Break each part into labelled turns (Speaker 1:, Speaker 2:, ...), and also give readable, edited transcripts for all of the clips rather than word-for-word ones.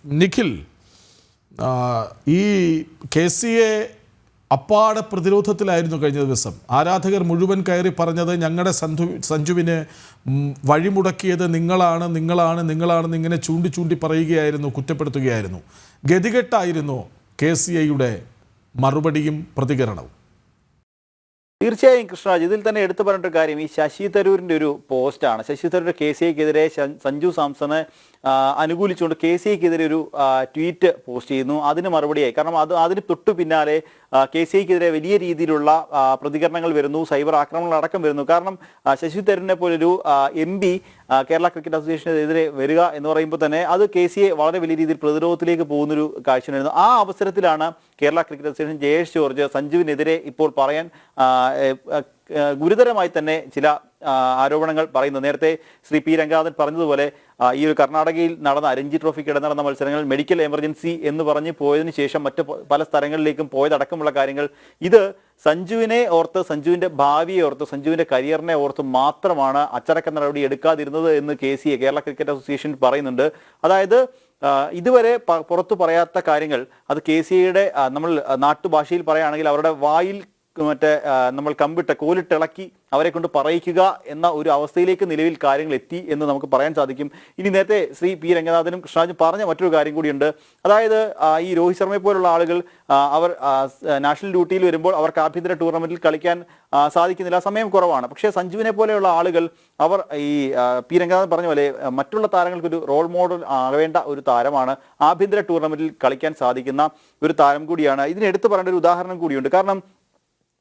Speaker 1: നിഖിൽ, ഈ KCA അപ്പാടെ പ്രതിരോധത്തിലായിരുന്നു കഴിഞ്ഞ ദിവസം. ആരാധകർ മുഴുവൻ കയറി പറഞ്ഞത് ഞങ്ങളുടെ സഞ്ജുവിന് വഴിമുടക്കിയത് നിങ്ങളാണെന്ന് ഇങ്ങനെ ചൂണ്ടി പറയുകയായിരുന്നു, കുറ്റപ്പെടുത്തുകയായിരുന്നു. ഗതികെട്ടായിരുന്നു KCAയുടെ മറുപടിയും പ്രതികരണവും.
Speaker 2: തീർച്ചയായും കൃഷ്ണരാജ്, ഇതിൽ തന്നെ എടുത്തു പറഞ്ഞിട്ടൊരു കാര്യം ഈ ശശി തരൂരിൻ്റെ ഒരു പോസ്റ്റാണ്. ശശി തരൂർ KCAക്കെതിരെ സഞ്ജു സാംസനെ അനുകൂലിച്ചുകൊണ്ട് KCAക്കെതിരെ ഒരു ട്വീറ്റ് പോസ്റ്റ് ചെയ്യുന്നു. അതിന് മറുപടിയായി, കാരണം അതിന് തൊട്ടു പിന്നാലെ KCAക്കെതിരെ വലിയ രീതിയിലുള്ള പ്രതികരണങ്ങൾ വരുന്നു, സൈബർ ആക്രമണങ്ങൾ അടക്കം വരുന്നു. കാരണം ശശി തരൂരിനെ പോലൊരു MP കേരള ക്രിക്കറ്റ് അസോസിയേഷനെതിരെ വരിക എന്ന് പറയുമ്പോൾ തന്നെ അത് KCA വളരെ വലിയ രീതിയിൽ പ്രതിരോധത്തിലേക്ക് പോകുന്നൊരു കാഴ്ചയായിരുന്നു. ആ അവസരത്തിലാണ് Kerala cricket association Jayesh George സഞ്ജുവിനെതിരെ ഇപ്പോൾ പറയാൻ ഗുരുതരമായി തന്നെ ചില ആരോപണങ്ങൾ പറയുന്നു. നേരത്തെ ശ്രീ P. രംഗനാഥൻ പറഞ്ഞതുപോലെ ഈ ഒരു കർണാടകയിൽ നടന്ന രഞ്ജി ട്രോഫിക്കിടെ നടന്ന മത്സരങ്ങൾ മെഡിക്കൽ എമർജൻസി എന്ന് പറഞ്ഞ് പോയതിനു ശേഷം മറ്റ് പല സ്ഥലങ്ങളിലേക്കും പോയതടക്കമുള്ള കാര്യങ്ങൾ, ഇത് സഞ്ജുവിനെ ഓർത്ത്, സഞ്ജുവിൻ്റെ ഭാവിയെ ഓർത്ത്, സഞ്ജുവിൻ്റെ കരിയറിനെ ഓർത്ത് മാത്രമാണ് അച്ചടക്ക നടപടി എടുക്കാതിരുന്നത് എന്ന് KCA കേരള ക്രിക്കറ്റ് അസോസിയേഷൻ പറയുന്നുണ്ട്. അതായത് ഇതുവരെ പുറത്തു പറയാത്ത കാര്യങ്ങൾ അത് KCAയുടെ നമ്മൾ നാട്ടുഭാഷയിൽ പറയുകയാണെങ്കിൽ അവരുടെ വായിൽ നമ്മൾ കമ്പിട്ട് കോലിട്ടിളക്കി അവരെ കൊണ്ട് പറയിക്കുക എന്ന ഒരു അവസ്ഥയിലേക്ക് നിലവിൽ കാര്യങ്ങൾ എത്തി എന്ന് നമുക്ക് പറയാൻ സാധിക്കും. ഇനി നേരത്തെ ശ്രീ P. രംഗനാഥനും കൃഷ്ണരാജും പറഞ്ഞ മറ്റൊരു കാര്യം കൂടിയുണ്ട്. അതായത് ഈ രോഹിത് ശർമ്മയെ പോലുള്ള ആളുകൾ അവർ നാഷണൽ ഡ്യൂട്ടിയിൽ വരുമ്പോൾ അവർക്ക് ആഭ്യന്തര ടൂർണമെന്റിൽ കളിക്കാൻ സാധിക്കുന്നില്ല, സമയം കുറവാണ്. പക്ഷേ സഞ്ജുവിനെ പോലെയുള്ള ആളുകൾ അവർ ഈ P. രംഗനാഥൻ പറഞ്ഞ പോലെ മറ്റുള്ള താരങ്ങൾക്കൊരു റോൾ മോഡൽ ആവേണ്ട ഒരു താരമാണ്, ആഭ്യന്തര ടൂർണമെന്റിൽ കളിക്കാൻ സാധിക്കുന്ന ഒരു താരം കൂടിയാണ്. ഇതിന് എടുത്തു പറയേണ്ട ഒരു ഉദാഹരണം കൂടിയുണ്ട്. കാരണം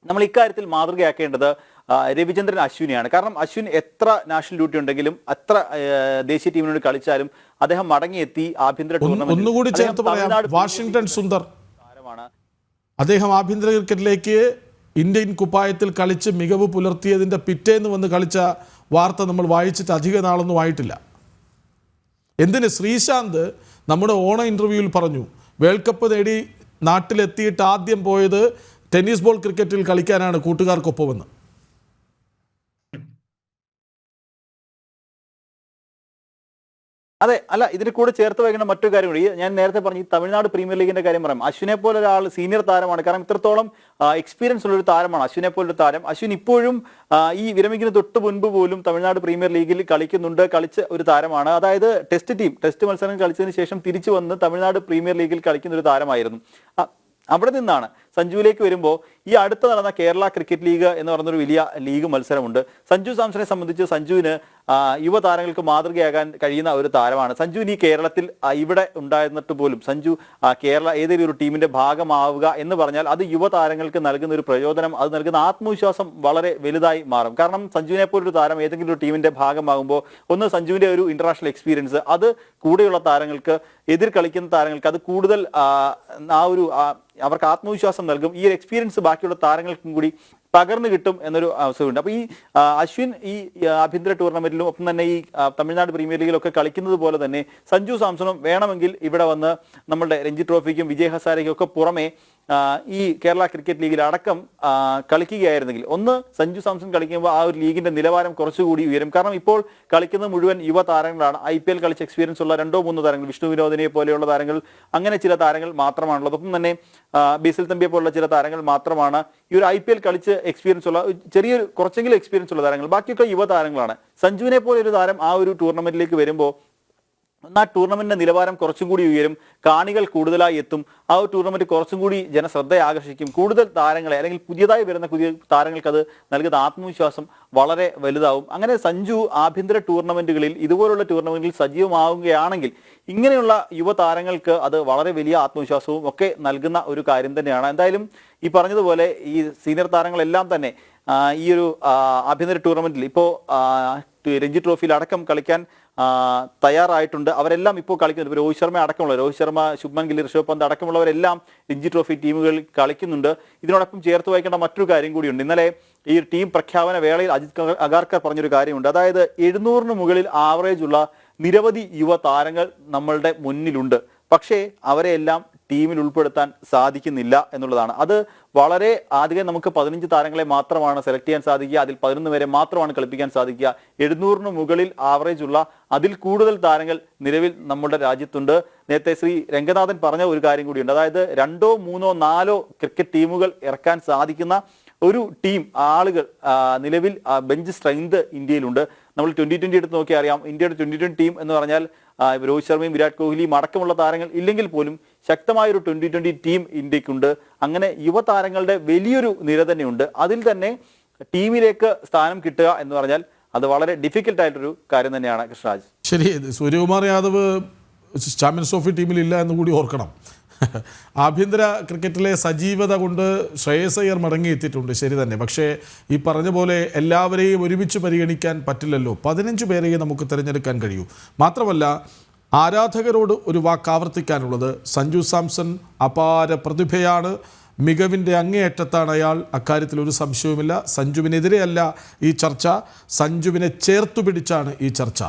Speaker 2: നമ്മൾ ഇക്കാര്യത്തിൽ മാതൃകയാക്കേണ്ടത് രവിചന്ദ്രൻ അശ്വിനെയാണ്. കാരണം അശ്വിൻ എത്ര നാഷണൽ ഡ്യൂട്ടി ഉണ്ടെങ്കിലും എത്ര ദേശീയ ടീമിനോട് കളിച്ചാലും അദ്ദേഹം മടങ്ങിയെത്തി ആഭ്യന്തര
Speaker 1: ഒന്നുകൂടി ചേർത്ത് പറയാം, വാഷിംഗ്ടൺ സുന്ദർ താരമാണ്. അദ്ദേഹം ആഭ്യന്തര ക്രിക്കറ്റിലേക്ക് ഇന്ത്യൻ കുപ്പായത്തിൽ കളിച്ച് മികവ് പുലർത്തിയതിൻ്റെ പിറ്റേന്ന് വന്ന് കളിച്ച വാർത്ത നമ്മൾ വായിച്ചിട്ട് അധിക നാളൊന്നും ആയിട്ടില്ല. എന്തിന് ശ്രീശാന്ത് നമ്മുടെ ഓണ ഇൻ്റർവ്യൂവിൽ പറഞ്ഞു, വേൾഡ് കപ്പ് നേടി നാട്ടിലെത്തിയിട്ട് ആദ്യം പോയത് ടെന്നീസ് ബോൾ ക്രിക്കറ്റിൽ കളിക്കാനാണ് കൂട്ടുകാർക്കൊപ്പമെന്ന്.
Speaker 2: അതെ, അല്ല, ഇതിന് കൂടെ ചേർത്ത് വയ്ക്കുന്ന മറ്റൊരു കാര്യം കൂടി ഞാൻ നേരത്തെ പറഞ്ഞു, തമിഴ്നാട് പ്രീമിയർ ലീഗിന്റെ കാര്യം പറയാം. അശ്വിനെ പോലെ ഒരാൾ സീനിയർ താരമാണ്, കാരണം ഇത്രത്തോളം എക്സ്പീരിയൻസ് ഉള്ളൊരു താരമാണ് അശ്വിനെ പോലൊരു താരം. അശ്വിൻ ഇപ്പോഴും ഈ വിരമിക്കുന്ന തൊട്ട് മുൻപ് പോലും തമിഴ്നാട് പ്രീമിയർ ലീഗിൽ കളിച്ച ഒരു താരമാണ്. അതായത് ടെസ്റ്റ് മത്സരം കളിച്ചതിന് ശേഷം തിരിച്ചു വന്ന് തമിഴ്നാട് പ്രീമിയർ ലീഗിൽ കളിക്കുന്ന ഒരു താരമായിരുന്നു. അവിടെ നിന്നാണ് സഞ്ജുവിലേക്ക് വരുമ്പോൾ ഈ അടുത്ത് നടന്ന കേരള ക്രിക്കറ്റ് ലീഗ് എന്ന് പറഞ്ഞൊരു വലിയ ലീഗ് മത്സരമുണ്ട്. സഞ്ജു സാംസനെ സംബന്ധിച്ച് സഞ്ജുവിന് യുവതാരങ്ങൾക്ക് മാതൃകയാകാൻ കഴിയുന്ന ഒരു താരമാണ്. സഞ്ജുവിന് ഈ കേരളത്തിൽ ഇവിടെ ഉണ്ടായിരുന്നിട്ട് പോലും സഞ്ജു കേരള ഏതെങ്കിലും ഒരു ടീമിന്റെ ഭാഗമാവുക എന്ന് പറഞ്ഞാൽ അത് യുവതാരങ്ങൾക്ക് നൽകുന്ന ഒരു പ്രചോദനം, അത് നൽകുന്ന ആത്മവിശ്വാസം വളരെ വലുതായി മാറും. കാരണം സഞ്ജുവിനെ പോലൊരു താരം ഏതെങ്കിലും ഒരു ടീമിന്റെ ഭാഗമാകുമ്പോൾ ഒന്ന് സഞ്ജുവിന്റെ ഒരു ഇന്റർനാഷണൽ എക്സ്പീരിയൻസ്, അത് കൂടെയുള്ള താരങ്ങൾക്ക്, എതിർ കളിക്കുന്ന താരങ്ങൾക്ക് അത് കൂടുതൽ അവർക്ക് ആത്മവിശ്വാസം നൽകും. ഈ ഒരു എക്സ്പീരിയൻസ് ബാക്കിയുള്ള താരങ്ങൾക്കും കൂടി പകർന്നു കിട്ടും എന്നൊരു അവസരമുണ്ട്. അപ്പോൾ ഈ അശ്വിൻ ഈ ആഭ്യന്തര ടൂർണമെന്റിലും ഒപ്പം തന്നെ ഈ തമിഴ്നാട് പ്രീമിയർ ലീഗിലൊക്കെ കളിക്കുന്നത് പോലെ തന്നെ സഞ്ജു സാംസണും വേണമെങ്കിൽ ഇവിടെ വന്ന് നമ്മളുടെ രഞ്ജി ട്രോഫിക്കും വിജയ് ഹസാരയ്ക്കും ഒക്കെ പുറമെ ഈ കേരള ക്രിക്കറ്റ് ലീഗിൽ അടക്കം കളിക്കുകയായിരുന്നെങ്കിൽ, ഒന്ന് സഞ്ജു സാംസൺ കളിക്കുമ്പോൾ ആ ഒരു ലീഗിന്റെ നിലവാരം കുറച്ചുകൂടി ഉയരും. കാരണം ഇപ്പോൾ കളിക്കുന്നത് മുഴുവൻ യുവ താരങ്ങളാണ്. IPL കളിച്ച എക്സ്പീരിയൻസ് ഉള്ള 2-3 താരങ്ങൾ, വിഷ്ണു വിനോദിനെ പോലെയുള്ള താരങ്ങൾ, അങ്ങനെ ചില താരങ്ങൾ മാത്രമാണുള്ളത്. ഒപ്പം തന്നെ ബേസിൽ തമ്പിയെ പോലുള്ള ചില താരങ്ങൾ മാത്രമാണ് ഈ ഒരു IPL കളിച്ച് എക്സ്പീരിയൻസ് ഉള്ള കുറച്ചെങ്കിലും എക്സ്പീരിയൻസ് ഉള്ള താരങ്ങൾ. ബാക്കിയൊക്കെ യുവ താരങ്ങളാണ്. സഞ്ജുവിനെ പോലെ ഒരു താരം ആ ഒരു ടൂർണമെന്റിലേക്ക് വരുമ്പോൾ ആ ടൂർണമെന്റിന്റെ നിലവാരം കുറച്ചും കൂടി ഉയരും, കാണികൾ കൂടുതലായി എത്തും, ആ ഒരു ടൂർണമെന്റ് കുറച്ചും കൂടി ജനശ്രദ്ധ ആകർഷിക്കും. കൂടുതൽ താരങ്ങളെ അല്ലെങ്കിൽ പുതിയ താരങ്ങൾക്ക് അത് നൽകുന്ന ആത്മവിശ്വാസം വളരെ വലുതാവും. അങ്ങനെ സഞ്ജു ആഭ്യന്തര ടൂർണമെന്റുകളിൽ, ഇതുപോലുള്ള ടൂർണമെന്റിൽ സജീവമാവുകയാണെങ്കിൽ ഇങ്ങനെയുള്ള യുവതാരങ്ങൾക്ക് അത് വളരെ വലിയ ആത്മവിശ്വാസവും ഒക്കെ നൽകുന്ന ഒരു കാര്യം തന്നെയാണ്. എന്തായാലും ഈ പറഞ്ഞതുപോലെ ഈ സീനിയർ താരങ്ങളെല്ലാം തന്നെ ഈ ഒരു ആഭ്യന്തര ടൂർണമെന്റിൽ ഇപ്പോൾ രഞ്ജി ട്രോഫിയിൽ അടക്കം കളിക്കാൻ തയ്യാറായിട്ടുണ്ട്. അവരെല്ലാം ഇപ്പോൾ കളിക്കുന്നുണ്ട്. ഇപ്പോൾ രോഹിത് ശർമ്മ, ശുഭ്മാൻ ഗിൽ, ഋഷഭ് പന്ത് അടക്കമുള്ളവരെല്ലാം രഞ്ജി ട്രോഫി ടീമുകളിൽ കളിക്കുന്നുണ്ട്. ഇതിനോടൊപ്പം ചേർത്ത് വായിക്കേണ്ട മറ്റൊരു കാര്യം കൂടിയുണ്ട്. ഇന്നലെ ഈ ടീം പ്രഖ്യാപന വേളയിൽ അജിത് അഗാർക്കർ പറഞ്ഞൊരു കാര്യമുണ്ട്. അതായത് 700 മുകളിൽ ആവറേജ് ഉള്ള നിരവധി യുവ താരങ്ങൾ നമ്മളുടെ മുന്നിലുണ്ട്. പക്ഷേ അവരെല്ലാം ടീമിൽ ഉൾപ്പെടുത്താൻ സാധിക്കുന്നില്ല എന്നുള്ളതാണ്. അത് വളരെ ആദ്യം നമുക്ക് 15 താരങ്ങളെ മാത്രമാണ് സെലക്ട് ചെയ്യാൻ സാധിക്കുക, അതിൽ 11 പേരെ മാത്രമാണ് കളിപ്പിക്കാൻ സാധിക്കുക. 700 മുകളിൽ ആവറേജ് ഉള്ള അതിൽ കൂടുതൽ താരങ്ങൾ നിലവിൽ നമ്മുടെ രാജ്യത്തുണ്ട്. നേരത്തെ ശ്രീ രംഗനാഥൻ പറഞ്ഞ ഒരു കാര്യം കൂടിയുണ്ട്, അതായത് 2, 3, 4 ക്രിക്കറ്റ് ടീമുകൾ ഇറക്കാൻ സാധിക്കുന്ന ഒരു ടീം ആളുകൾ നിലവിൽ ബെഞ്ച് സ്ട്രെങ്ത് ഇന്ത്യയിലുണ്ട്. നമ്മൾ 2020 എടുത്ത് നോക്കിയാൽ അറിയാം, ഇന്ത്യയുടെ 2020 ടീം എന്ന് പറഞ്ഞാൽ രോഹിത് ശർമ്മയും വിരാട് കോഹ്ലിയും അടക്കമുള്ള താരങ്ങൾ ഇല്ലെങ്കിൽ പോലും ശക്തമായൊരു 2020 ടീം ഇന്ത്യക്കുണ്ട്. അങ്ങനെ യുവതാരങ്ങളുടെ വലിയൊരു നിര തന്നെയുണ്ട്. അതിൽ തന്നെ ടീമിലേക്ക് സ്ഥാനം കിട്ടുക എന്ന് പറഞ്ഞാൽ അത് വളരെ ഡിഫിക്കൽട്ട് ആയിട്ടൊരു കാര്യം തന്നെയാണ് കൃഷ്ണരാജ്.
Speaker 1: ശരി, സൂര്യകുമാർ യാദവ് ചാമ്പ്യൻസ് ട്രോഫി ടീമിലില്ല എന്ന് കൂടി ഓർക്കണം. ആഭ്യന്തര ക്രിക്കറ്റിലെ സജീവത കൊണ്ട് ശ്രേയസ് അയ്യർ മടങ്ങിയെത്തിയിട്ടുണ്ട്, ശരി തന്നെ. പക്ഷേ ഈ പറഞ്ഞ പോലെ എല്ലാവരെയും ഒരുമിച്ച് പരിഗണിക്കാൻ പറ്റില്ലല്ലോ. 15 പേരെയും നമുക്ക് തിരഞ്ഞെടുക്കാൻ കഴിയൂ. മാത്രമല്ല, ആരാധകരോട് ഒരു വാക്ക് ആവർത്തിക്കാനുള്ളത്, സഞ്ജു സാംസൺ അപാര പ്രതിഭയാണ്, മികവിൻ്റെ അങ്ങേയറ്റത്താണ് അയാൾ, അക്കാര്യത്തിൽ ഒരു സംശയവുമില്ല. സഞ്ജുവിനെതിരെയല്ല ഈ ചർച്ച, സഞ്ജുവിനെ ചേർത്തു പിടിച്ചാണ് ഈ ചർച്ച.